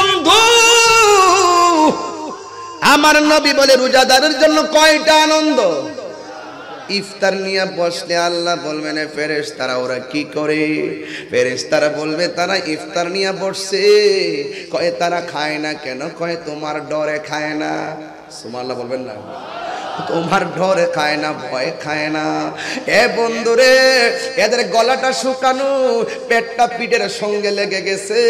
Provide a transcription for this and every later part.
বন্ধু, আমার নবী বলে রোজাদারের জন্য কয়টা আনন্দ। ইফতার নিয়ে বসলে আল্লাহ বলবেন ফেরেশতারা ওরা কি করে? ফেরেশতারা বলবে তারা ইফতার নিয়ে বসছে। কয় তারা খায় না কেন? কয় তোমার ডরে খায় না। সুবহানাল্লাহ বলবেন না? তোমার ডরে খায় না, ভয় খায় না। এ বন্ধুরে, এদের গলাটা শুকানো, পেটটা পিঠের সঙ্গে লেগে গেছে,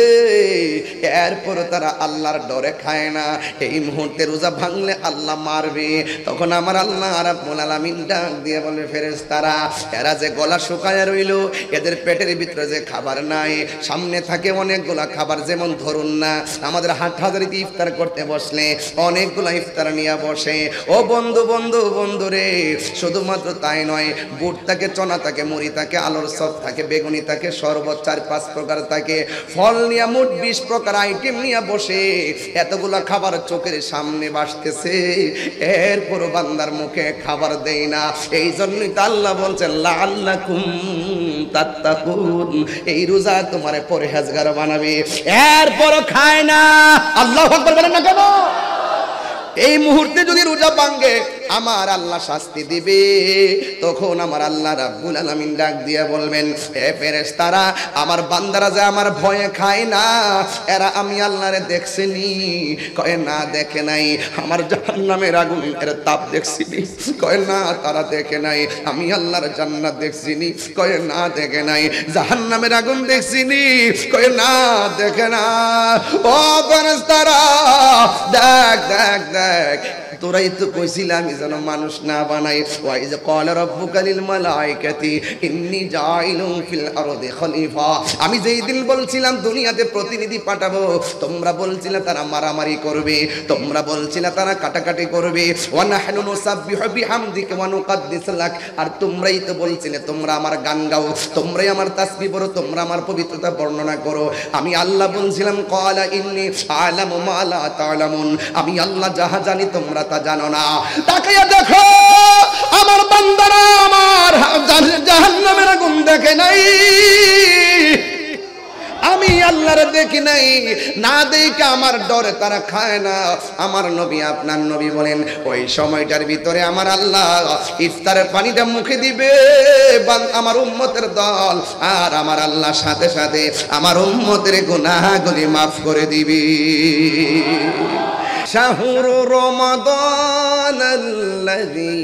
এরপর তারা আল্লাহর ডরে খায় না। এই মুহূর্তে রোজা ভাঙলে আল্লাহ মারবে। তখন আমার আল্লাহ রাব্বুল আলামিন ডাক দিয়ে বলবে ফেরেশতারা এরা যে গলা শুকায় রইল, এদের পেটের ভিতরে যে খাবার নাই, সামনে থাকে অনেকগুলা খাবার। যেমন ধরুন না, আমাদের হাটহাজারিতে ইফতার করতে বসলে অনেকগুলা ইফতার নিয়ে বসে। ও বন্ধু বন্ধু বন্ধু রে, শুধুমাত্র তাই নয়, বুট থাকে, চনা থাকে, মুড়ি থাকে, আলুর চপ থাকে, বেগুনি থাকে, শরবত 4-5 প্রকার থাকে, ফল নিয়ে মোট 20 প্রকার আইটেম নিয়ে বসে। এতগুলা খাবার চোখের সামনে ভাসতেছে, এরপর বান্দার মুখে খাবার দেয় না। এই জন্যই তো আল্লাহ বলছেন লাআল্লাকুম তাত্তাকুন, এই রোজা তোমারে পরহেজগার বানাবে। এরপর খায় না। আল্লাহু আকবার বলেন না কেন? এই মুহূর্তে যদি রোজা ভাঙে আমার আল্লাহ শাস্তি দিবে। তখন আমার আল্লাহ রাব্বুল আলামিন ডাক দিয়ে বলবেন হে ফেরেশতারা, আমার বান্দারা যে আমার ভয়ে খায় না, এরা আমি আল্লাহরে দেখছিনি? কয় না দেখে নাই। আমার জাহান্নামের আগুনের তাপ দেখছিনি? কয় না তারা দেখে নাই। আমি আল্লাহর জান্নাত দেখছিনি? কয় না দেখে নাই। জাহান্নামের আগুন দেখছিনি? কয় না দেখে না। ও ফেরেশতারা দেখ দেখ দেখ, তোরাই তো কইছিলি আমি যেন মানুষ না বানাই। ওয়াইজ ক্বালা রাব্বুকা লিল মালাইকাতি ইন্নী জাইলুন ফিল আরদি খলিফা, আমি যেই দিন বলছিলাম দুনিয়াতে প্রতিনিধি পাঠাবো, তোমরা বলছিলে তারা মারামারি করবে, তোমরা বলছিলে তারা কাটাকাটি করবে। ওয়া নাহনু নুসাব্বিহু বিহামদিকা ওয়া নুকাদ্দিসু লাক, আর তোমরাই তো বলছিলে তোমরা আমার গান গাও, তোমরাই আমার তাসবিহ পড়ো, তোমরা আমার পবিত্রতা বর্ণনা করো। আমি আল্লাহ বলছিলাম ক্বালা ইন্নী আ'লামু মা লা তা'লামুন, আমি আল্লাহ যাহা জানি তোমরা তা জানো না। তাকাইয়া দেখো আমার বান্দারা আমার জাহান্নামের আগুন দেখে নাই, আমি আল্লাহর দেখি নাই। না দেখে আমার ডরে তারা খায় না। আমার নবী আপনার নবী বলেন ওই সময়টার ভিতরে আমার আল্লাহ ইফতারের পানিটা মুখে দিবে আমার উম্মতের দল, আর আমার আল্লাহ সাথে সাথে আমার উম্মতের গুনাহগুলি মাফ করে দিবে। শাহরু রমাদান আল্লাযী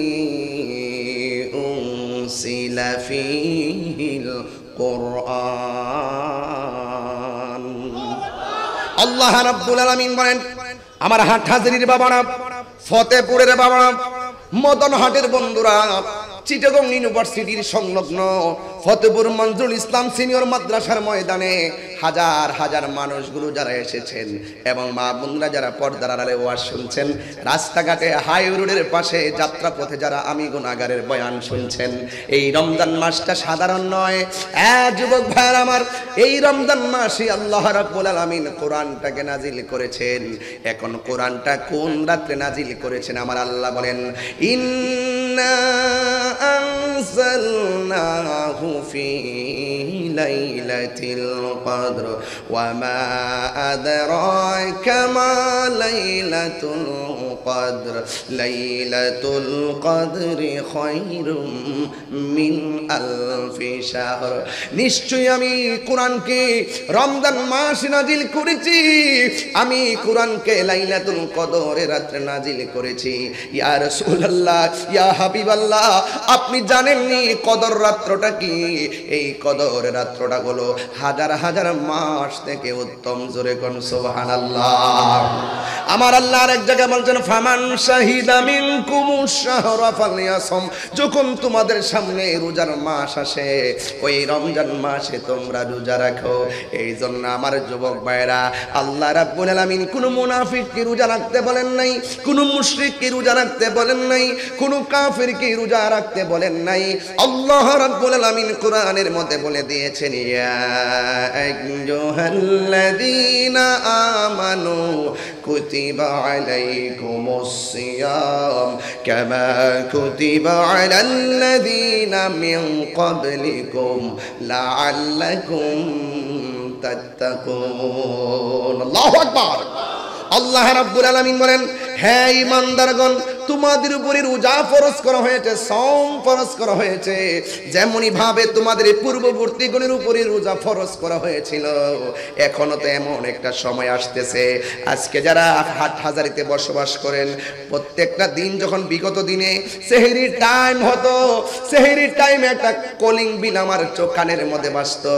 উনসিলা ফীহিল কুরআন। আল্লাহ রাব্বুল আলামিন বলেন আমার হাটহাজারীর বাবারা, ফতেপুরের বাবারা, মদনহাটের বন্ধুরা, চিটাগং ইউনিভার্সিটির সংলগ্ন ফতেপুর মঞ্জুরুল ইসলাম সিনিয়র মাদ্রাসার ময়দানে হাজার হাজার মানুষগুলো যারা এসেছেন এবং মা বোনরা যারা পর্দার আড়ালে ওয়াজ শুনছেন, রাস্তাঘাটে হাই রোডের পাশে যাত্রাপথে যারা আমি গুনাহগারের বয়ান শুনছেন, এই রমজান মাসটা সাধারণ নয়। যুবক ভাইয়ের আমার, এই রমজান মাসে আল্লাহ রাব্বুল আলামিন কোরআনটাকে নাজিল করেছেন। এখন কোরআনটা কোন রাতে নাজিল করেছেন আমার আল্লাহ বলেন ইন্না আনজালনাহু ফি লাইলাতিল কদর ওয়া মা আদরাকা মা লাইলাতুল কদর লাইলাতুল কদরি খায়রুম মিন আলফি শাহর। নিশ্চয়ই আমি কোরআনকে রমজান মাসে নাজিল করেছি, আমি কোরআনকে লাইলাতুল কদরের রাতে নাজিল করেছি। ইয়া রাসূলুল্লাহ, ইয়া হাবিবাল্লাহ, আপনি জানেননি কদর রাত্রটা কি? এই কদর রাত্রটা হলো হাজার হাজার মাস থেকে উত্তম। জোরে কোন সুবহানাল্লাহ। আমার আল্লাহ আরেক জায়গায় বলছেন ফামান শাহিদা মিনকুমুশ শাহরা ফালইয়াসুম, যখন তোমাদের সামনে রোজার মাস আসে ওই রমজান মাসে তোমরা রোজা রাখো। এই জন্য আমার যুবক ভাইরা, আল্লাহ রাব্বুল আলামিন কোন মুনাফিককে রোজা রাখতে বলেন নাই, কোন মুশরিককে রোজা রাখতে বলেন নাই, কোন কাফিরকে রোজা রাখতে বলেন নাই। আল্লাহ রাব্বুল আলামিন কোরআনের মধ্যে বলে দিয়েছেন ইয়া আইয়ুহাল্লাযীনা আমানু কুতিবা আলাইকুমুস সিয়াম কামা কুতিবা আলাল্লাযীনা মিন ক্বাবলিকুম লাআল্লাকুম তাত্তাকুন। আল্লাহু আকবার। আল্লাহ রাব্বুল আলামিন বলেন, হ্যাঁ ঈমানদারগণ, তোমাদের উপরে রোজা ফরজ করা হয়েছে, সওম ফরজ করা হয়েছে, যেমনই ভাবে তোমাদের পূর্ববর্তীগণের উপরে রোজা ফরজ করা হয়েছিল। এখনো তো এমন একটা সময় আসতেছে, আজকে যারা হাটহাজারীতে বসবাস করেন, প্রত্যেকটা দিন যখন বিগত দিনে সেহরির টাইম হতো, সেহরির টাইমে একটা কলিং বিল আমার কানের মধ্যে বাজতো,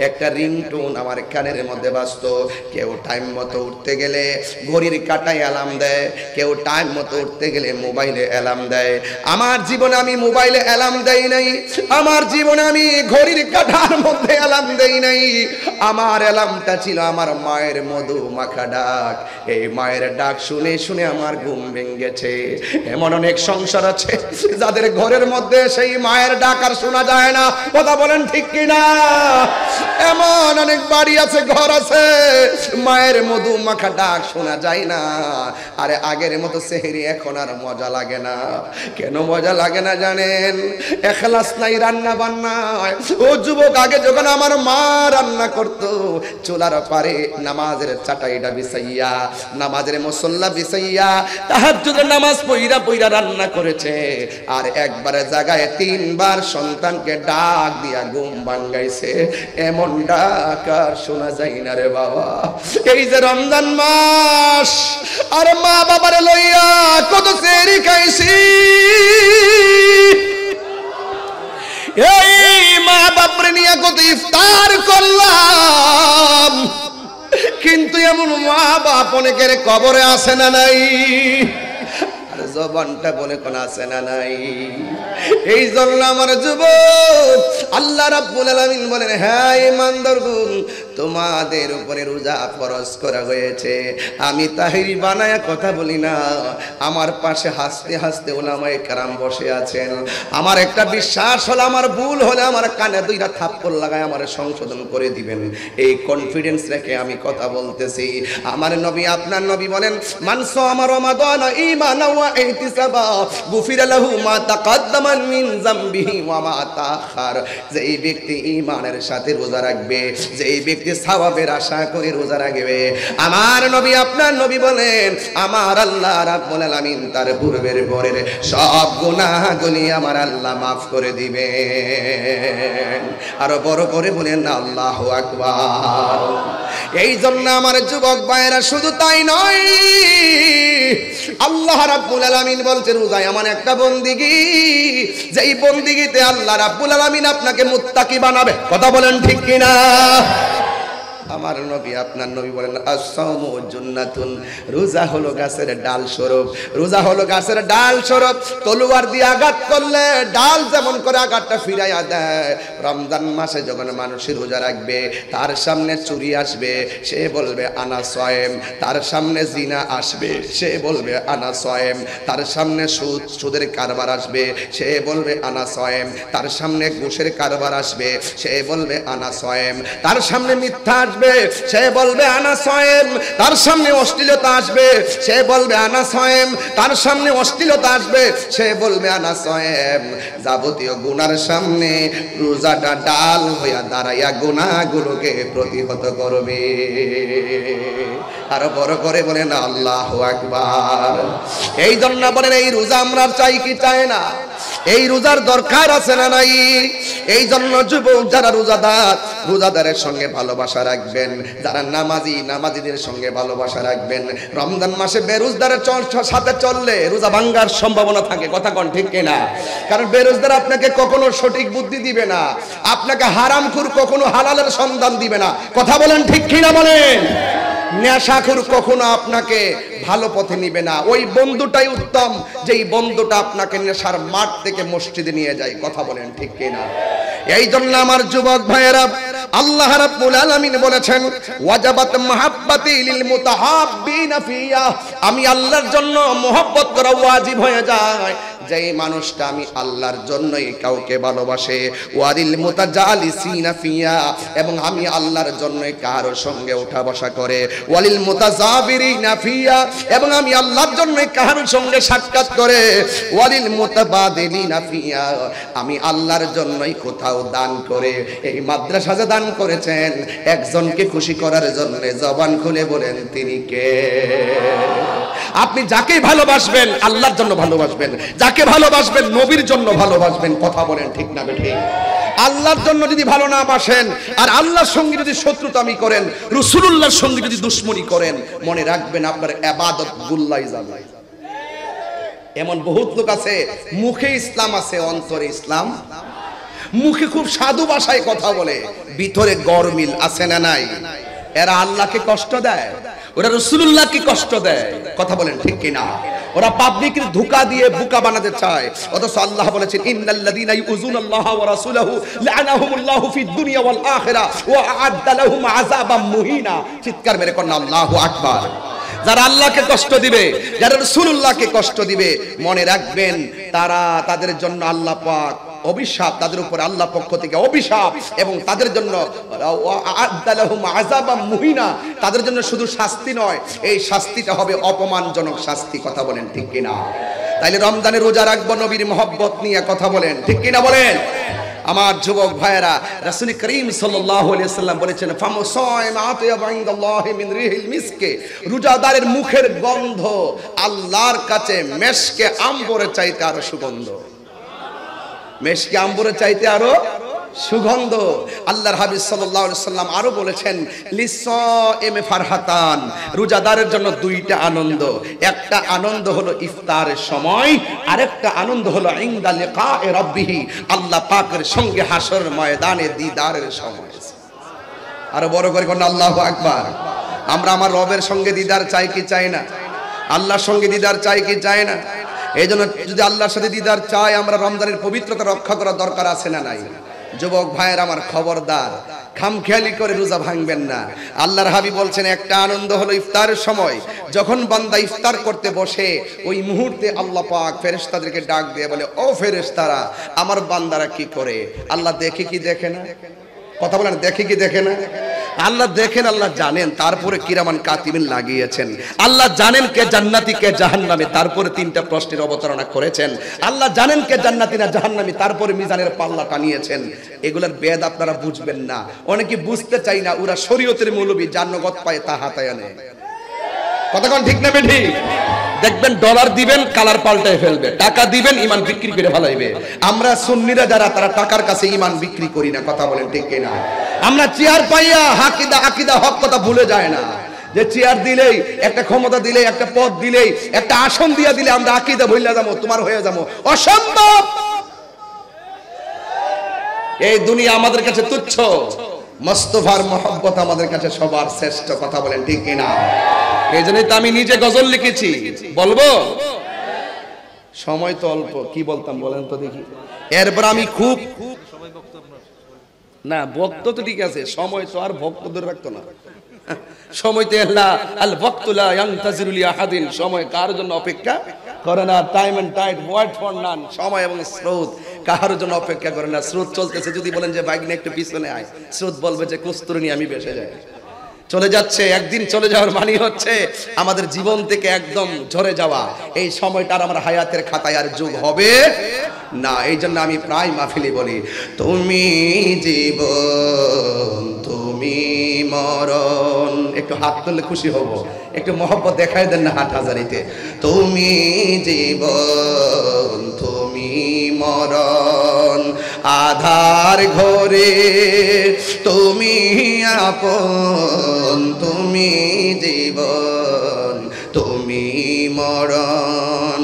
একটা রিংটোন আমার কানের মধ্যে বাজতো। কেউ টাইম মতো উঠতে গেলে ঘড়ির কাঁটায় অ্যালার্ম দেয়, কেউ টাইম মতো উঠতে গেলে মোবাইলে অ্যালার্ম দেয়। আমার জীবনে আমি মোবাইলে অ্যালার্ম দেই নাই, আমার জীবনে আমি ঘড়ির কাঁটার মধ্যে অ্যালার্ম দেই নাই। আমার অ্যালার্মটা ছিল আমার মায়ের মধু মাখা ডাক। এই মায়ের ডাক শুনে শুনে আমার ঘুম ভেঙেছে। এমন অনেক সংসার আছে যাদের ঘরের মধ্যে সেই মায়ের ডাক আর শোনা যায় না, কথা বলেন ঠিক কিনা? এমন অনেক বাড়ি আছে, ঘর আছে, মায়ের মধু মাখা ডাক শোনা যায় না। আরে আগের মতো সেহরি এখন আর মজা লাগে না। কেন মজা লাগে না জানেন? এখলাস নাই রান্না বান্নায়। ও যুবক, আগে যখন আমার মা রান্না করতো, চুলার পারে নামাজের চাটাইটা বিছাইয়া, নামাজের মুসল্লা বিছাইয়া, তাহাজ্জুদের নামাজ পইরা পইরা রান্না করেছে। আর একবারে জায়গায় 3 বার সন্তানকে ডাক দিয়া ঘুম ভাঙাইছে। এমন ডাক আর শোনা যায় না রে বাবা। এই যে রমজান মাস, আর মা বাবারে লইয়া কত সেহরি খাইছি, এই মা বাপরে নিয়ে কত ইফতার করলাম, কিন্তু এমন মা বাপ অনেকের কবরে আসে না নাই, আর জবানটা বলে কোন আসে না নাই। এই জন্য আমার যুবক, আল্লাহ রাব্বুল আলামিন বলেন, হ্যাঁ ঈমানদারগণ, তোমাদের উপরে রোজা ফরজ করা হয়েছে। আমি তাহিরি বানায়া কথা বলি না, আমার পাশে হাসতে হাসতে উলামায়ে কেরাম বসে আছেন। আমার একটা বিশ্বাস হলো, আমার ভুল হলে আমার কানে 2টা থাপ্পড় লাগায় আমার সংশোধন করে দিবেন, এই কনফিডেন্স রেখে আমি কথা বলতেছি। আমার নবী, আপনার নবী বলেন, মান সামা রমাদান ঈমানান ওয়া ইহতিসাবা গুফিরা লাহু মা তাকাদ্দামা মিন যামবিহি ওয়া মা তাআখার। যে এই ব্যক্তি ঈমানের সাথে রোজা রাখবে, যে এই ব্যক্তি সওয়াবের আশা করে রোজা রাখবে, আমার নবী, আপনার নবী বলেন, আমার আল্লাহ রাব্বুল আলামিন তার পূর্বের পরের সব গুনাহগুলি আমার আল্লাহ মাফ করে দিবেন। আর বড় করে বলেন আল্লাহু আকবার। এই জন্য আমার যুবক ভাইরা, শুধু তাই নয়, আল্লাহ রাব্বুল আলামিন বলছেন, রোজা এমন একটা বন্দিগি, যেই বন্দিগিতে আল্লাহ রাব্বুল আলামিন আপনাকে মুত্তাকি বানাবে। কথা বলেন ঠিক কিনা? আমার নবী, আপনার নবী বলেন, আস-সাওমু জুন্নাতুন, রোজা হলো গাছের ডাল স্বরূপ। রোজা হলো গাছের ডাল স্বরূপ। তলোয়ার দিয়ে আঘাত করলে ডাল যেমন করে আঘাতটা ফিরাইয়া দেয়, রমজান মাসে যখন মানুষ রোজা রাখবে, তার সামনে চুরি আসবে, সে বলবে আনা সায়েম। তার সামনে জিনা আসবে, সে বলবে আনা সায়েম। তার সামনে সুদের কারবার আসবে, সে বলবে আনা সায়েম। তার সামনে ঘুষের কারবার আসবে, সে বলবে আনা সায়েম। তার সামনে মিথ্যা আসবে, সে বলবে আনা সায়েম। তার সামনে অশ্লীলতা আসবে, সে বলবে আনা সায়েম। তার সামনে অশ্লীলতা আসবে, সে বলবে আনা সায়েম। যাবতীয় গুনার সামনে রোজাটা ডাল হইয়া দাঁড়াইয়া গুনাহগুলোকে প্রতিহত করবে। আরো বড় করে বলেন আল্লাহু আকবার। এই জন্য বলেন, এই রোজা আমরা চাই কি চাই না? এই রোজার দরকার আছে না নাই? এই জন্য যুবক যারা রোজাদার, রোজাদারের সঙ্গে ভালোবাসা রাখবেন। যারা নামাজি, নামাজিদের সঙ্গে ভালোবাসা রাখবেন। রমজান মাসে বেরোজদারের সাথে চললে রোজা ভাঙ্গার সম্ভাবনা থাকে। কথা কোন ঠিক কিনা? কারণ বেরোজদার আপনাকে কখনো সঠিক বুদ্ধি দিবে না, আপনাকে হারামখোর কখনো হালালের সন্ধান দিবে না। কথা বলেন ঠিক কিনা বলেন? নেশাখোর কখনো আপনাকে ভালো পথে নিবে না। ওই বন্ধুটাই উত্তম, যেই বন্ধুটা আপনাকে নেশার মাঠ থেকে মসজিদে নিয়ে যায়। কথা বলেন ঠিক কিনা? এই জন্য আমার যুবক ভাইয়েরা, আল্লাহ রাব্বুল আলামিন বলেছেন, ওয়াজাবাত মাহাব্বাতি লিল মুতাহাব্বিনা ফিয়া, আমি আল্লাহর জন্য মহব্বত করা ওয়াজিব হয়ে যায় যে এই মানুষটা আমি আল্লাহর জন্যই কাউকে ভালোবাসে, ওয়ালিল মুতাজালিসিনা ফিয়া, এবং আমি আল্লাহর জন্যই কারো সঙ্গে উঠা বসা করে, ওয়ালিল মুতাজাবিরিনা ফিয়া, এবং আমি আল্লাহর জন্যই কারো সঙ্গে সাক্ষাৎ করে, ওয়ালিল মুতাবাদিলিনা ফিয়া, আমি আল্লাহর জন্যই কোথাও দান করে। এই মাদ্রাসা যে দান করেছেন একজনকে খুশি করার জন্য, জবান খুলে বলেন তিনি কে? আপনি যাকে ভালোবাসবেন আল্লাহর জন্য ভালোবাসবেন, যাকে ভালোবাসবেন নবীর জন্য ভালোবাসবেন। কথা বলেন ঠিক না বেঠিক? আল্লাহর জন্য যদি ভালো না বাসেন আর আল্লাহর সঙ্গে যদি শত্রুতামি করেন, রাসূলুল্লাহর সঙ্গে যদি দুশমনি করেন, মনে রাখবেন আপনার ইবাদত গুল্লাই যাবে। এমন বহুত লোক আছে মুখে ইসলাম আছে, অন্তরে ইসলাম, মুখে খুব সাধু ভাষায় কথা বলে, ভিতরে গরমিল আছে না নাই? এরা আল্লাহকে কষ্ট দেয়, ওরা রাসূলুল্লাহকে কষ্ট দেয়। কথা বলেন ঠিক কি না? ওরা পাবলিকের ধোঁকা দিয়ে বোকা বানাতে চায়, অথচ আল্লাহ বলেছেন ইন্নাল্লাযীনা ইউযুনাল্লাহা ওয়া রাসূলাহু লা'নাহুমুল্লাহু ফিদ দুনিয়া ওয়াল আখিরা ওয়া আ'আদ্দা লাহুম আযাবাম মুহিনা। চিৎকার মেরে কোন আল্লাহু আকবার। যারা আল্লাহকে কষ্ট দিবে, যারা রাসূলুল্লাহকে কষ্ট দিবে, মনে রাখবেন তাদের জন্য আল্লাহ পাক অভিশাপ, তাদের উপর আল্লাহ পক্ষ থেকে অভিশাপ, এবং তাদের জন্য আ'আদ্দালাহুম আযাবাম মুহিনা, তাদের জন্য শুধু শাস্তি নয়, এই শাস্তিটা হবে অপমানজনক শাস্তি। কথা বলেন ঠিক কিনা? তাইলে রমজানে রোজা রাখবো নবীর মহব্বত নিয়ে। কথা বলেন ঠিক কিনা বলেন? আমার যুবক ভাইয়েরা, রাসূল করিম সাল্লাল্লাহু আলাইহি ওয়াসাল্লাম বলেছেন ফামুসাইমাতু ইনদাল্লাহি মিন রিহিল মিসকে, রোজাদারের মুখের গন্ধ আল্লাহর কাছে মেশকে আম্বরের চাইতে আরো সুগন্ধ। মেশকে আম্বরের চাইতে আরো সুগন্ধ। আল্লাহর হাবিব সাল্লাল্লাহু আলাইহি ওয়াসাল্লাম আরো বলেছেন লিসাইমি ফারহাতান, রোজাদারের জন্য দুইটা আনন্দ। একটা আনন্দ হলো ইফতারের সময়, আরেকটা আনন্দ হলো ইনদা লিকায়ে রাব্বিহি, আল্লাহ পাকের সঙ্গে হাসরের ময়দানে দিদারের সময়। আরো বড় করে কোন আল্লাহু আকবার। আমরা আমার রবের সঙ্গে দিদার চাই কি চাই না? আল্লাহর সঙ্গে দিদার চাই কি চাই না? এই জন্য যদি আল্লাহর সাথে দিদার চাই, আমরা রমজানের পবিত্রতা রক্ষা করার দরকার আছে না নাই? যুবক ভাইয়ের আমার খবরদার, খামখেয়ালি করে রোজা ভাঙবেন না। আল্লাহর হাবিব বলছেন একটা আনন্দ হলো ইফতারের সময়, যখন বান্দা ইফতার করতে বসে ওই মুহূর্তে আল্লাহ পাক ফেরেশতাদেরকে ডাক দিয়ে বলে, ও ফেরেশতারা, আমার বান্দারা কি করে? আল্লাহ দেখে কি দেখে না? কথা বলেন, দেখে কি দেখে না? আল্লাহ দেখেন, আল্লাহ জানেন, তারপরে কিরামান কাতিবিন লাগিয়েছেন। আল্লাহ জানেন কে জান্নাতি কে জাহান্নামী, তারপরে তিনটা প্রশ্নের অবতারণা করেছেন। আল্লাহ জানেন কে জান্নাতি না জাহান্নামী, তারপরে মিজানের পাল্লা টানিয়েছেন। এগুলোর বেদ আপনারা বুঝবেন না, অনেকে বুঝতে চাই না। ওরা শরীয়তের মৌলবী, যার নগদ পায় তা হাতায় আনে। কথা কোন ঠিক না বেঠি? দেখবেন ডলার দিবেন কালার পাল্টায় ফেলবে, টাকা দিবেন ইমান বিক্রি করে ফেলাইবে। আমরা সুন্নিরা যারা, তারা টাকার কাছে ইমান বিক্রি করি না। কথা বলেন ঠিক কিনা? আমরা চেয়ার পাইয়া আকিদা হক কথা ভুলে যায় না, যে চেয়ার দিলেই, একটা ক্ষমতা দিলেই, একটা পদ দিলেই, একটা আসন দিয়া দিলে আমরা আকিদা ভুলে যাবো, তোমার হয়ে যাবো। অসম্ভব। এই দুনিয়া আমাদের কাছে তুচ্ছ, মুস্তাফার মহব্বত আমাদের কাছে সবার শ্রেষ্ঠ। কথা বলেন ঠিক কিনা? এই জন্যই তো আমি নিজে গজল লিখেছি। বলবো? সময় তো অল্প, কি বলতাম বলেন তো দেখি। এরপর আমি খুব না, ভক্ত তো ঠিক আছে, সময় তো আর ভক্ত ধরে রাখতো না। সময় তো আল ওয়াক্তু লা ইয়ানতাজিরু লি আহাদিন, সময় কার জন্য অপেক্ষা করে না। Time and tide wait for none, সময় এবং স্রোত কার জন্য অপেক্ষা করে না। স্রোত চলতেছে, যদি বলেন যে বাইক নিয়ে একটু পিছনে আয়, স্রোত বলবে যে কস্তুরী নিয়ে আমি ভেসে যাই। চলে যাচ্ছে, একদিন চলে যাওয়ার মানে হচ্ছে আমাদের জীবন থেকে একদম ঝরে যাওয়া। এই সময়টা আমার হায়াতের খাতায় আর যোগ হবে না। এই জন্য আমি প্রায় মাহফিলে বলি, তুমি জীবন তুমি মরণ। একটু হাত তুললে খুশি হব, একটু মহব্বত দেখায় দেন না হাট হাজারিতে। তুমি জীবন তুমি মরণ, আধার ঘরে তুমি আপন, তুমি জীবন তুমি মরণ,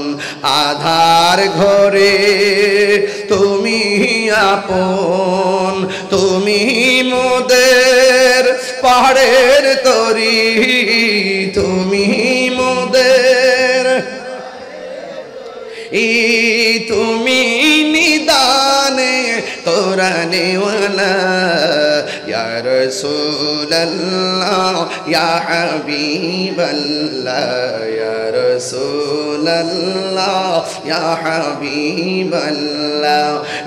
আধার ঘরে তুমি আপন, তুমি মোদের পাহাড়ের তরি, তুমি মোদের তুমি নিদানে কোরআনে ওয়ালা ইয়া রাসূলুল্লাহ ইয়া হাবিবাল্লাহ ইয়া রাসূলুল্লাহ ইয়া হাবিবাল্লাহ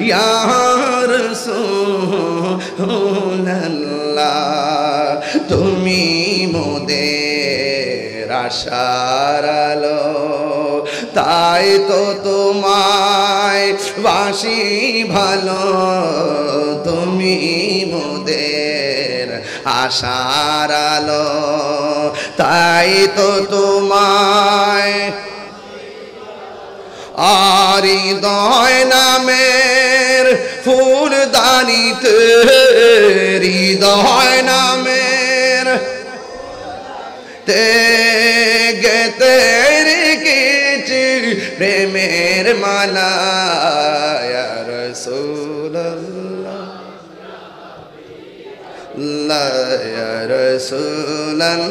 ইয়া রাসূলুল্লাহ তুমি মোদের আশার আলো তাই তো তোমায় বাসি ভালো তুমি মোদের আশার আলো তাই তো তোমায় আর হৃদয় নামের ফুলদানিতে হৃদয় নামের তে গেতে রেখেছি প্রেমের মালা ইয়া রাসূলুল্লাহ ইয়া রাসূলুল্লাহ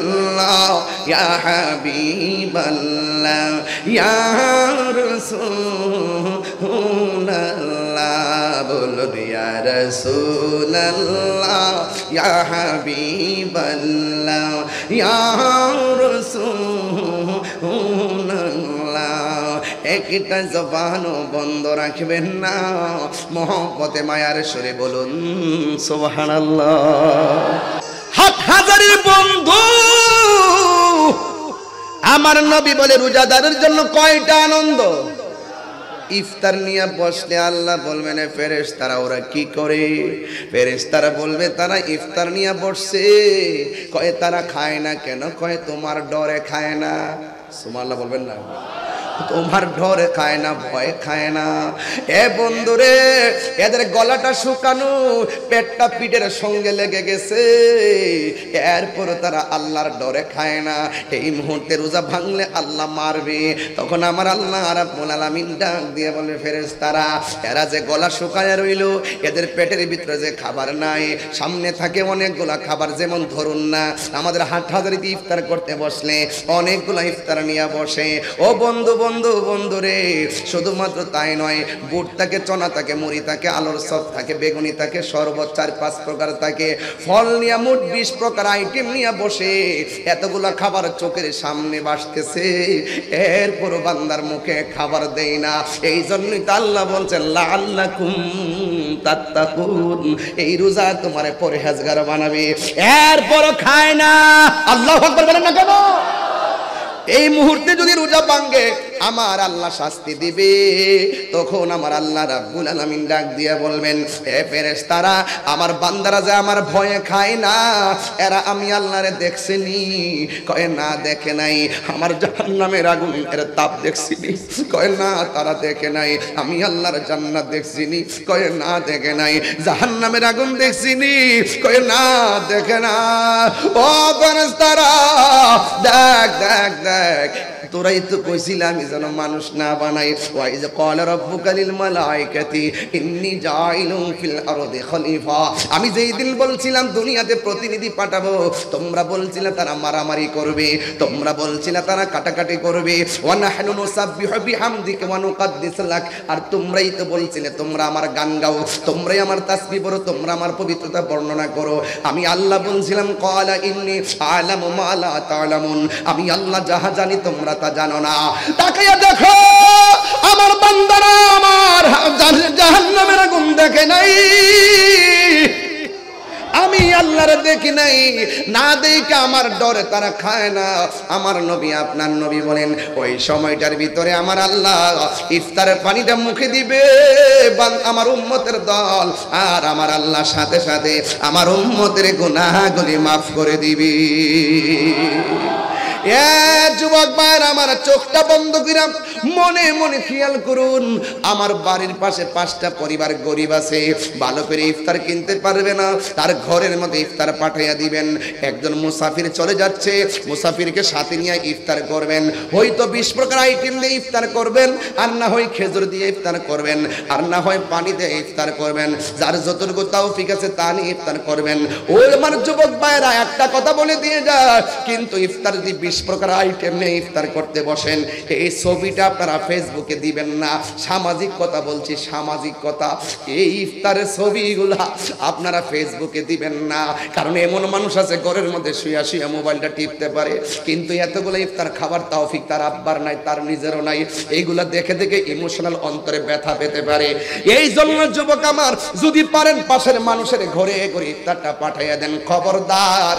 ইয়া হাবিবাল্লাহ ইয়া রাসূলুল্লাহ বলুন ইয়া রাসূলুল্লাহ ইয়া হাবিবাল্লাহ ইয়া রাসূলুল্লাহ একটা জবানও বন্ধ রাখবেন না মহব্বতে মায়ার সুরে বলুন সুবহানাল্লাহ হাত হাজারের বন্ধু আমার নবী বলে রোজাদারের জন্য কয়টা আনন্দ ইফতার নিয়ে বসলে আল্লাহ বলবেন ফেরেশতারা ওরা কি করে ফেরেশতারা বলবে তারা ইফতার নিয়ে বসছে কয় তারা খায় না কেন কয় তোমার ডরে খায় না সুবহানাল্লাহ বলবেন না তোমার ডরে খায় না ভয় খায় না এ বন্ধুরে এদের গলাটা শুকানো পেটটা পিঠের সঙ্গে লেগে গেছে এরপর তারা আল্লাহর ডরে খায় না এই মুহূর্তে রোজা ভাঙলে আল্লাহ মারবে তখন আমার আল্লাহ রাব্বুল আলামিন ডাক দিয়ে বলে ফেরেশতারা এরা যে গলা শুকায় রইল এদের পেটের ভিতরে যে খাবার নাই সামনে থাকে অনেকগুলা খাবার যেমন ধরুন না আমাদের হাটহাজারিতে ইফতার করতে বসলে অনেকগুলা ইফতার নিয়ে বসে ও বন্ধু বন্ধু বন্ধু রে শুধুমাত্র তাই নয় বুট থাকে চনা থাকে মুড়ি থাকে আলুর চপ থাকে বেগুনি থাকে শরবত 4-5 প্রকার থাকে ফল নিয়ে মোট 20 প্রকার আইটেম নিয়ে বসে এতগুলা খাবার চোখের সামনে ভাসতেছে এরপর বান্দার মুখে খাবার দেয় না এই জন্যই তো আল্লাহ বলছেন লাআল্লাকুম তাত্তাকুন এই রোজা তোমারে পরহেজগার বানাবে এরপর খায় না আল্লাহু আকবার বলেন না কেন এই মুহূর্তে যদি রোজা ভাঙে আমার আল্লাহ শাস্তি দিবে তখন আমার আল্লাহ রাব্বুল আলামিন ডাক দিয়ে বলবেন হে ফেরেশতারা আমার বান্দারা যে আমার ভয়ে খায় না এরা আমি আল্লাহরে দেখছিনি কয় না দেখে নাই আমার জাহান্নামের আগুনের তাপ দেখছিনি কয় না তারা দেখে নাই আমি আল্লাহর জান্নাত দেখছিনি কয় না দেখে নাই জাহান্নামের আগুন দেখছিনি কয় না দেখে না ও ফেরেশতারা দেখ দেখ দেখ তোরাই তো কইছিলাম আমি যেন মানুষ না বানাই ওয়াইজ ক্বালা রাব্বুকা লিল মালাইকাতি ইন্নী জাইলুন ফিল আরদি খলিফা আমি যেই দিন বলছিলাম দুনিয়াতে প্রতিনিধি পাঠাবো তোমরা বলছিলে তারা মারামারি করবে তোমরা বলছিলে তারা কাটাকাটি করবে ওয়া নাহনু নুসাব্বিহু বিহামদিকা ওয়া নুকাদ্দিসু লাক আর তোমরাই তো বলছিলে তোমরা আমার গান গাও তোমরাই আমার তাসবিহ পড়ো তোমরা আমার পবিত্রতা বর্ণনা করো আমি আল্লাহ বলছিলাম ক্বালা ইন্নী আ'লামু মা লা তা'লামুন আমি আল্লাহ যাহা জানি তোমরা তা জানো না তাকায়া দেখো আমার বান্দারা আমার জাহান্নামের আগুন দেখে নাই আমি আল্লাহর দেখি নাই না দেখে আমার ডরে তারা খায় না আমার নবী আপনার নবী বলেন ওই সময়টার ভিতরে আমার আল্লাহ ইফতারের পানিটা মুখে দিবে আমার উম্মতের দল আর আমার আল্লাহ সাথে সাথে আমার উম্মতের গুনাহগুলি মাফ করে দিবে যুবক ভাইরা আমার চোখটা বন্ধ কইরা মনে মনে খেয়াল করুন আমার বাড়ির পাশে 5টা পরিবার গরিব আছে ভালো করে ইফতার কিনতে পারবে না তার ঘরের মধ্যে ইফতার পাঠাইয়া দিবেন একজন মুসাফির চলে যাচ্ছে মুসাফিরকে সাথে নিয়ে ইফতার করবেন হয়তো 20 প্রকার আইটেম দিয়ে ইফতার করবেন আর না হয় খেজুর দিয়ে ইফতার করবেন আর না হয় পানি দিয়ে ইফতার করবেন যার যতটুকু তৌফিক আছে তা নিয়ে ইফতার করবেন ওই আমার যুবক ভাইরা একটা কথা বলে দিয়ে যায় কিন্তু ইফতার যদি 20 প্রকার আইটেম নিয়ে ইফতার করতে বসেন এই ছবিটা আপনারা ফেসবুকে দিবেন না, সামাজিক কথা বলছি, সামাজিক কথা। এই ইফতারের ছবিগুলা আপনারা ফেসবুকে দিবেন না, কারণ এমন মানুষ আছে ঘরের মধ্যে শুয়ে শুয়ে মোবাইলটা টিপতে পারে, কিন্তু এতগুলো ইফতার খাবার তৌফিক তার আব্বার নাই, তার নিজেরও নাই। এইগুলা দেখে দেখে ইমোশনাল অন্তরে ব্যথা পেতে পারে। এই জন্য যুবক আমার, যদি পারেন পাশের মানুষের ঘরে ঘরে ইফতারটা পাঠাইয়া দেন। খবরদার,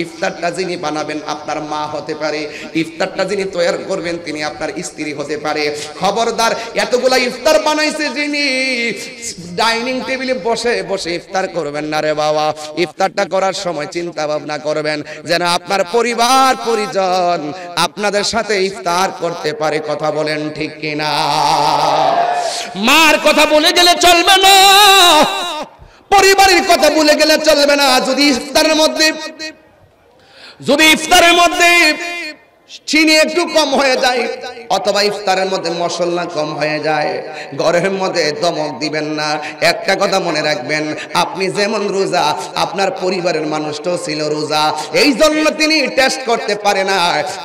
ইফতারটা যিনি বানাবেন আপনার মা হতে পারে, ইফতারটা যিনি তৈরি করবেন তিনি আপনার স্ত্রী হতে পারে। খবরদার, এতগুলা ইফতার বানাইছে যিনি, ডাইনিং টেবিলে বসে বসে ইফতার করবেন না রে বাবা। ইফতারটা করার সময় চিন্তা ভাবনা করবেন যেন আপনার পরিবার পরিজন আপনাদের সাথে ইফতার করতে পারে। কথা বলেন ঠিক কিনা? মার কথা বলে গেলে চলবে না, পরিবারের কথা ভুলে গেলে চলবে না। যদি ইফতারের মধ্যে চিনি একটু কম হয়ে যায়, অথবা ইফতারের মধ্যে মশলা কম হয়ে যায়, ঘরের মধ্যে দমক দিবেন না। একটা কথা মনে রাখবেন, আপনি যেমন রোজা, আপনার পরিবারের মানুষটাও ছিল রোজা, এই জন্য তিনি টেস্ট করতে পারে না।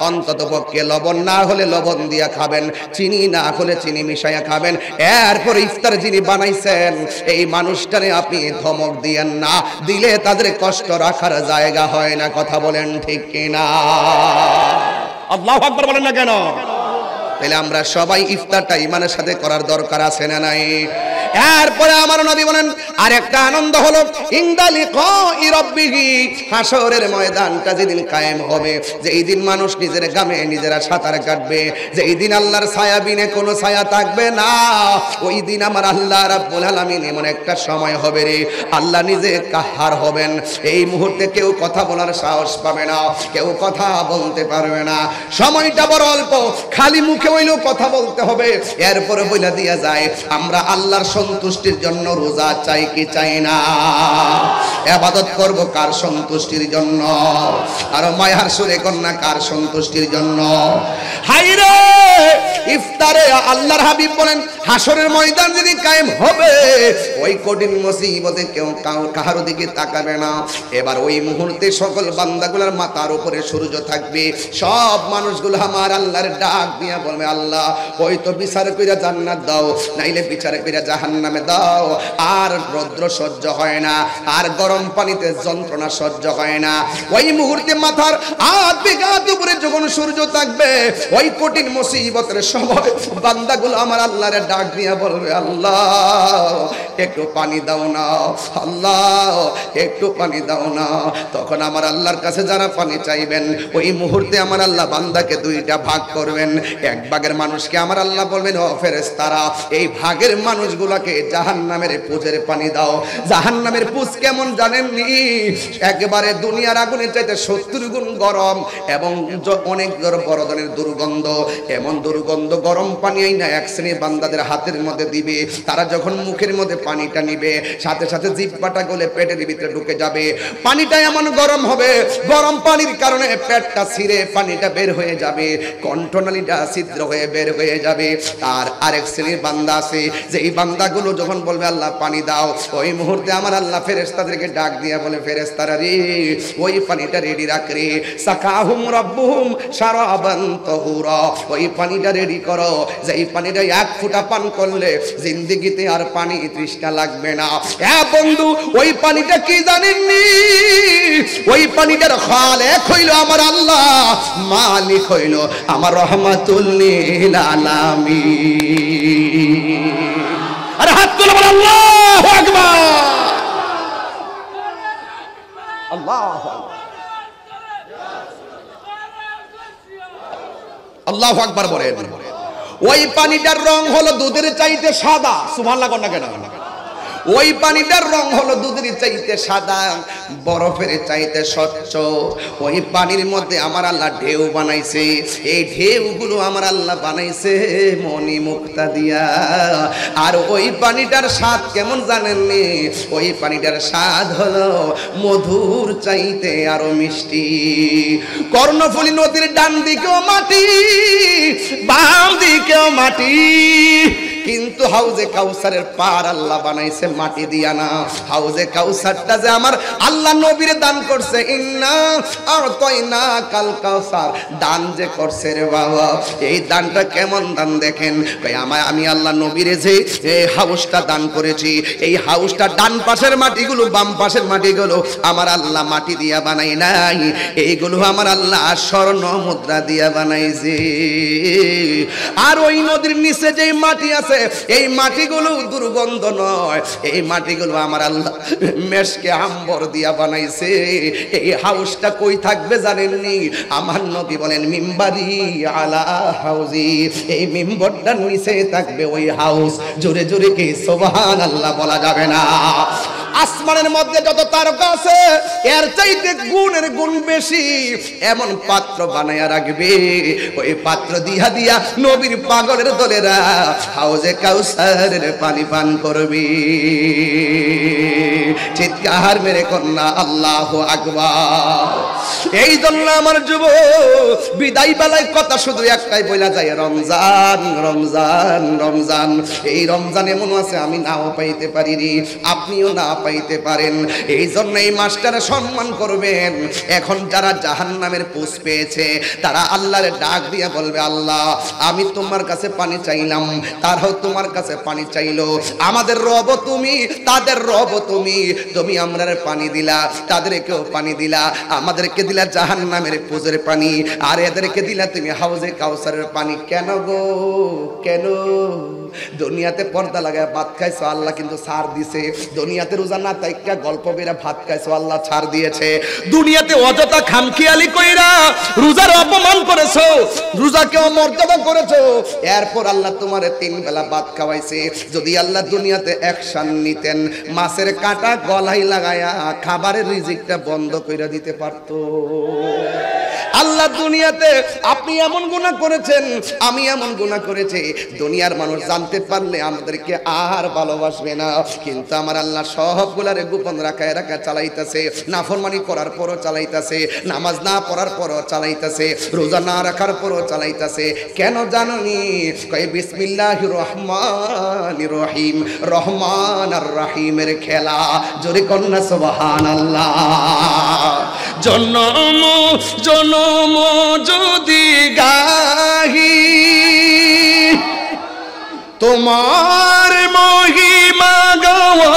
অন্তত পক্ষে লবণ না হলে লবণ দিয়া খাবেন, চিনি না হলে চিনি মিশাইয়া খাবেন। এরপর ইফতার যিনি বানাইছেন এই মানুষটারে আপনি ধমক দিয়েন না, দিলে তাদের কষ্ট রাখার জায়গা হয় না। কথা বলেন ঠিক কিনা? আল্লাহু আকবার বলেন না কেন? তাহলে আমরা সবাই ইফতারটা ইমানের সাথে করার দরকার আছে না নাই? এরপরে আমার নবী বলেন আরেকটা আনন্দ হলো ইনদা লিকাই রাব্বিহি, হাসরের ময়দানটা যেদিন কায়েম হবে, যেই দিন মানুষ নিজের গামে নিজেরা সাঁতার কাটবে, যেই দিন আল্লাহর ছায়া বিনে কোনো ছায়া থাকবে না, ওই দিন আমার আল্লাহ রাব্বুল আলামিন এমন একটা সময় হবে রে, আল্লাহ নিজে কাহার হবেন। এই মুহূর্তে কেউ কথা বলার সাহস পাবে না, কেউ কথা বলতে পারবে না। সময়টা বড় অল্প, খালি মুখে হইলেও কথা বলতে হবে। এরপরে বইলা দিয়া যায় আমরা আল্লাহর সন্তুষ্টির জন্য রোজা চাই কি চাই না? ইবাদত করব কার সন্তুষ্টির জন্য? আর মায়ার সুরে কন্যা কার সন্তুষ্টির জন্য? হায়রে, ইফতারে আল্লাহর হাবিব বলেন হাসরের ময়দান যদি কায়েম হবে, ওই কঠিন মুসিবতে কেউ কাহার দিকে তাকাবে না। এবার ওই মুহূর্তে সকল বান্দাগুলোর মাথার উপরে সূর্য থাকবে, সব মানুষগুলো আমার আল্লাহর ডাক দিয়া বলবে আল্লাহ হয়তো বিচার কইরা জান্নাত দাও, নাইলে বিচার কইরা জাহান্নামে দাও। আর রৌদ্র সহ্য হয় না, আর গরম পানিতে যন্ত্রণা সহ্য হয় না। ওই মুহূর্তে মাথার হাত বিঘাত উপরে যখন সূর্য থাকবে, ওই কঠিন মুসিবতের সময় বান্দাগুলো আমার আল্লাহরে ডাক দিয়া বলবে আল্লাহ একটু পানি দাও না, আল্লাহ একটু পানি দাও না। তখন আমার আল্লাহর কাছে যারা পানি চাইবেন, ওই মুহূর্তে আমার আল্লাহ বান্দাকে দুইটা ভাগ করবেন। এক ভাগের মানুষকে আমার আল্লাহ বলবেন ও ফেরেশতারা, এই ভাগের মানুষগুলোকে জাহান্নামের পুজের পানি দাও। জাহান্নামের পুজ কেমন জানেননি? একেবারে দুনিয়ার আগুনের চাইতে 70 গুণ গরম এবং অনেক বড় ধরনের দুর্গন্ধ। এমন দুর্গন্ধ গরম পানি না এক শ্রেণীর বান্দাদের হাতের মধ্যে দিবে, তারা যখন মুখের মধ্যে পানিটা নিবে সাথে সাথে জিহ্বাটা গলে পেটের ভিতরে ঢুকে যাবে। পানিটা এমন গরম হবে, গরম পানির কারণে পেটটা ছিঁড়ে পানিটা বের হয়ে যাবে, কণ্ঠনালীটা ছিদ্র হয়ে বের হয়ে যাবে। আর আরেক শ্রেণীর বান্দা আছে, যে এই বান্দাগুলো যখন বলবে আল্লাহ পানি দাও, ওই মুহূর্তে আমার আল্লাহ ফেরেশতাদেরকে ডাক দিয়া বলে ফেরেশতারা রে ওই পানিটা রেডি রাখ রে, সাকাহুম রাব্বুহুম শারাবান তাহুরা, ওই পানিটা রেডি করো, যে এই পানিটা এক ফোঁটা পান করলে জিন্দেগিতে আর পানি তৃষ্ণা লাগবে না। হ্যাঁ বন্ধু, ওই পানিটা কি জানেননি? ওই পানিটার খালেক হইল আমার আল্লাহ, মালিক হইল আমার রহমাতুল লিল আলামিন। আরে হাত তুলে বল আল্লাহু আকবার, আল্লাহু আকবার, আল্লাহু আকবার বলেন। ওই পানিটার রং হলো দুধের চাইতে সাদা। সুবহানাল্লাহ কোন না কেন? ওই পানিটার রং হলো দুধের চাইতে সাদা, বরফের চাইতে স্বচ্ছ। ওই পানির মধ্যে আমার আল্লাহ ঢেউ বানাইছে, এই ঢেউগুলো আমার আল্লাহ বানাইছে মনি মুক্তা দিয়া। আর ওই পানিটার স্বাদ কেমন জানেননি? ওই পানিটার স্বাদ হলো মধুর চাইতে আরো মিষ্টি। কর্ণফুলী নদীর ডান দিকেও মাটি, বাম দিকেও মাটি, কিন্তু হাউজে কাউসারের পার আল্লাহ বানাইছে মাটি দিয়া না। হাউজে কাউসারটা যে আমার আল্লাহ নবীর দান করছে, ইন্না আতাইনা কাল কাউসার, দান যে করছে রে বাবা, এই দানটা কেমন দান দেখেন। আমি আল্লাহ নবীরে যে এই হাউসটা দান করেছি, এই হাউসটা ডান পাশের মাটিগুলো বাম পাশের মাটিগুলো আমার আল্লাহ মাটি দিয়া বানাই নাই, এইগুলো আমার আল্লাহ স্বর্ণ মুদ্রা দিয়া বানাইছে। আর ওই নদীর নিচে যে মাটি আছে, এই মাটিগুলো দুর্গন্ধ নয়, এই মাটিগুলো আমার আল্লাহ মেশকে আম্বর দিয়া বানাইছে। এই হাউসটা কই থাকবে জানেননি? আমার নবী বলেন মিম্বারি আলা হাউজি, এই মিম্বরটার নিচে থাকবে ওই হাউস। জোরে জোরে কি সুবহানাল্লাহ বলা যাবে না? আসমানের মধ্যে যত তারকা আছে এর চাইতে গুণের গুণ বেশি এমন পাত্র বানায়া রাখবে, ওই পাত্র দিয়া দিয়া নবীর পাগলের দলেরা হাউজে কাউসারের পানি পান করবে। চিৎকার মেরে কন্যা আল্লাহু আকবার। এই জন্য আমার যুবক বিদায় বেলায় কথা শুধু একটাই বলা যায়, রমজান রমজান রমজান। এই রমজান এমন আছে আমি নাও পাইতে পারিনি, আপনিও না পাইতে পারেন। এই জন্য এই মাসটারে সম্মান করবেন। এখন যারা জাহান্নামের পোষ পেয়েছে তারা আল্লাহর ডাক দিয়ে বলবে, আল্লাহ আমি তোমার কাছে পানি চাইলাম, তারাও তোমার কাছে পানি চাইলো। আমাদের রব তুমি, তাদের রব তুমি, তুমি আমরার পানি দিলা, তাদেরকেও পানি দিলা, আমাদেরকে দিলা জাহান্নামের পোজের পানি, আর এদেরকে দিলা তুমি হাউজে কাউসারের পানি। কেন গো কেন? দুনিয়াতে পর্দা লাগায় ভাত খাইছো, আল্লাহ কিন্তু ছাড় দিছে। দুনিয়াতে রোজা না তাইকা গল্প বেরা ভাত খাইছো, আল্লাহ ছাড় দিয়েছে। দুনিয়াতে অযথা খামখেয়ালি কইরা রোজার অপমান করেছো, রোজাকে অমর্যাদা করেছো, এরপর আল্লাহ তোমারে 3 বেলা ভাত খাওয়াইছে। যদি আল্লাহ দুনিয়াতে অ্যাকশন নিতেন, মাছের কাঁটা গলায় লাগায়া খাবারের রিজিকটা বন্ধ কইরা দিতে পারতো। আল্লাহ দুনিয়াতে আপনি এমন গুনাহ করেছেন, আমি এমন গুনাহ করেছি, দুনিয়ার মানুষ জানতে পারলে আমাদেরকে আর ভালোবাসবে না। কিন্তু আমার আল্লাহ সবগুলারে গোপন রাখায় রাখা চালাইতেছে, নাফরমানি করার পরও চালাইতেছে, নামাজ না পড়ার পরও চালাইতেছে, রোজা না রাখার পরও চালাইতেছে। কেন জানোনি? কয় বিসমিল্লাহির রহমানির রহিম, রহমান আর রহিমের খেলা। জোরে কন্যা সুবহানাল্লাহ। জনম জনম যদি গাহি তোমার মহিমা গাওয়া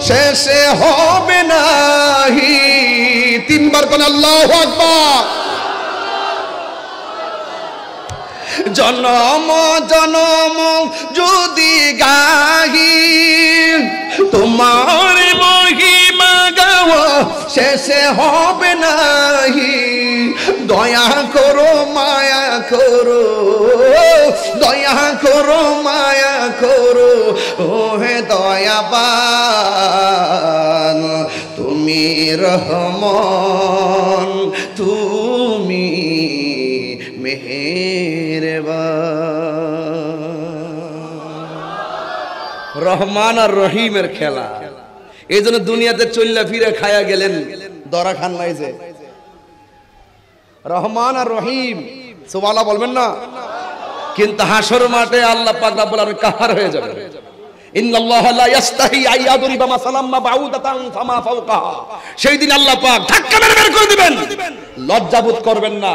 শেষে হবে নাহি। 3 বার কোন আল্লাহু আকবার। জনম জনম যদি গাহি তোমার মহিমা গাওয়া শেষে হবে নাহি। দয়া করো মায়া করো, দয়া করো মায়া করো, ও হে দয়াবান তুমি রহমান, তুমি মেহেরবান। রহমান আর রহিমের খেলা। এই জন্য দুনিয়াতে চল্লা ফিরে খায়া গেলেন, দরা খান নাই যে রহমান আর রহিম সুবহানাল্লাহ বলবেন না? কিন্তু হাসর মাঠে আল্লাহ পাক রব্বুল আলামিন কাহার হয়ে যাবে। ইন্নাল্লাহা লা ইস্তাহি আইয়াদুরিবা মাসালাম মা বাউদাতান ফামা ফাওকাহা। সেই দিন আল্লাহ পাক ধাক্কা মেরে বের করে দিবেন, লজ্জাবোধ করবেন না,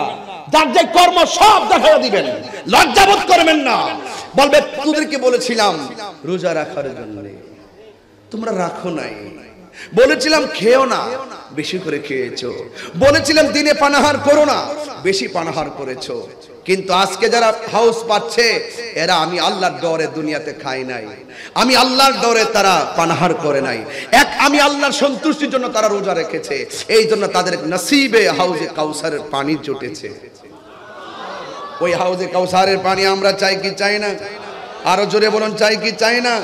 যার যে কর্ম সব দেখাইয়া দিবেন, লজ্জাবোধ করবেন না। বলবে তোদেরকে বলেছিলাম রোজা রাখার জন্য, তোমরা রাখো নাই। বলেছিলাম খেও না, বেশি করে খেয়েছো। বলেছিলাম দিনে পানাহার করো না, বেশি পানাহার করেছো। কিন্তু আজকে যারা হাউস পাচ্ছে এরা আমি আল্লাহর ডরে দুনিয়াতে খায় নাই, আমি আল্লাহর ডরে তারা পানাহার করে নাই। এক আমি আল্লাহর সন্তুষ্টির জন্য তারা রোজা রেখেছে, এই জন্য তাদের নসিবে হাউজে কাউসারের পানি জুটেছে। ওই হাউজে কাউসারের পানি আমরা চাই কি চাই না? আরো জোরে বলুন, চাই কি চাই না?